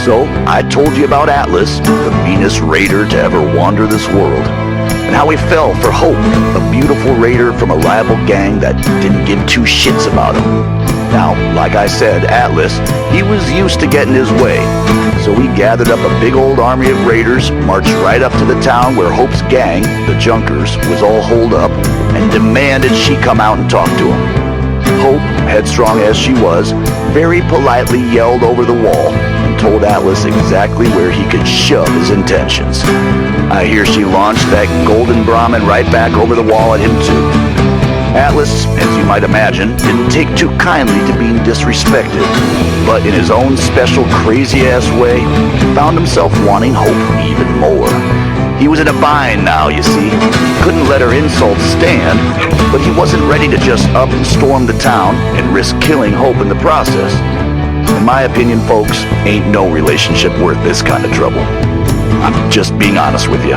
So, I told you about Atlas, the meanest raider to ever wander this world, and how he fell for Hope, a beautiful raider from a rival gang that didn't give two shits about him. Now, like I said, Atlas, he was used to getting his way, so he gathered up a big old army of raiders, marched right up to the town where Hope's gang, the Junkers, was all holed up, and demanded she come out and talk to him. Hope, headstrong as she was, very politely yelled over the wall and told Atlas exactly where he could shove his intentions. I hear she launched that golden Brahmin right back over the wall at him too. Atlas, as you might imagine, didn't take too kindly to being disrespected, but in his own special crazy-ass way, found himself wanting Hope even more. He was in a bind now, you see. Couldn't let her insults stand, but he wasn't ready to just up and storm the town and risk killing Hope in the process. In my opinion, folks, ain't no relationship worth this kind of trouble. I'm just being honest with you.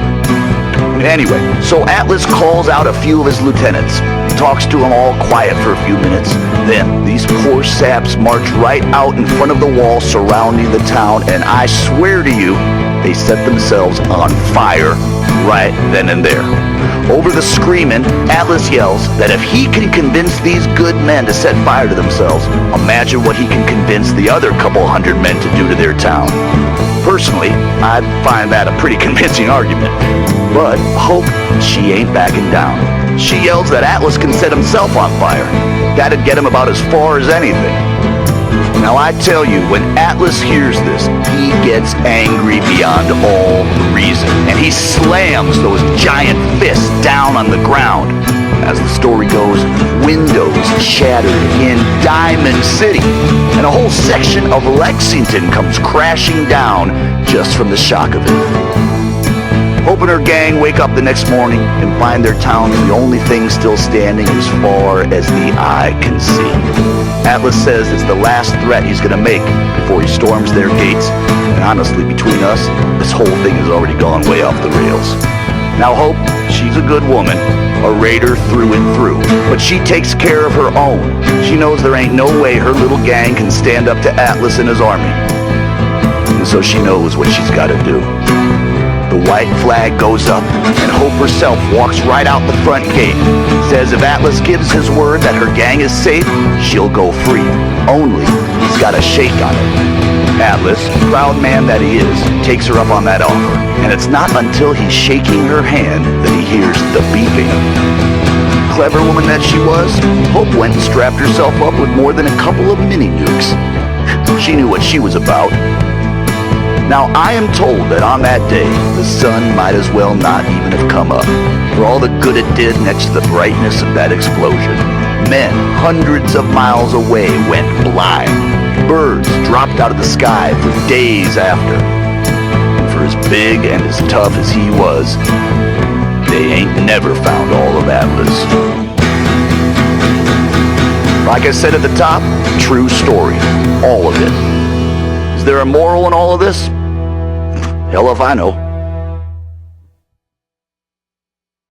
Anyway, so Atlas calls out a few of his lieutenants, talks to them all quiet for a few minutes. Then these poor saps march right out in front of the wall surrounding the town, and I swear to you, they set themselves on fire right then and there. Over the screaming, Atlas yells that if he can convince these good men to set fire to themselves, imagine what he can convince the other couple hundred men to do to their town. Personally, I find that a pretty convincing argument. But Hope, she ain't backing down. She yells that Atlas can set himself on fire. That'd get him about as far as anything. Now I tell you, when Atlas hears this, he gets angry beyond all reason, and he slams those giant fists down on the ground. As the story goes, windows shattered in Diamond City, and a whole section of Lexington comes crashing down just from the shock of it. Hope and her gang wake up the next morning and find their town the only thing still standing as far as the eye can see. Atlas says it's the last threat he's going to make before he storms their gates, and honestly, between us, this whole thing has already gone way off the rails. Now Hope, she's a good woman, a raider through and through, but she takes care of her own. She knows there ain't no way her little gang can stand up to Atlas and his army, and so she knows what she's got to do. The white flag goes up, and Hope herself walks right out the front gate. Says if Atlas gives his word that her gang is safe, she'll go free. Only, he's got a shake on it. Atlas, proud man that he is, takes her up on that offer, and it's not until he's shaking her hand that he hears the beeping. Clever woman that she was, Hope went and strapped herself up with more than a couple of mini nukes. She knew what she was about. Now, I am told that on that day, the sun might as well not even have come up, for all the good it did next to the brightness of that explosion. Men hundreds of miles away went blind. Birds dropped out of the sky for days after. And for as big and as tough as he was, they ain't never found all of Atlas. Like I said at the top, true story, all of it. Is there a moral in all of this? Hell if I know.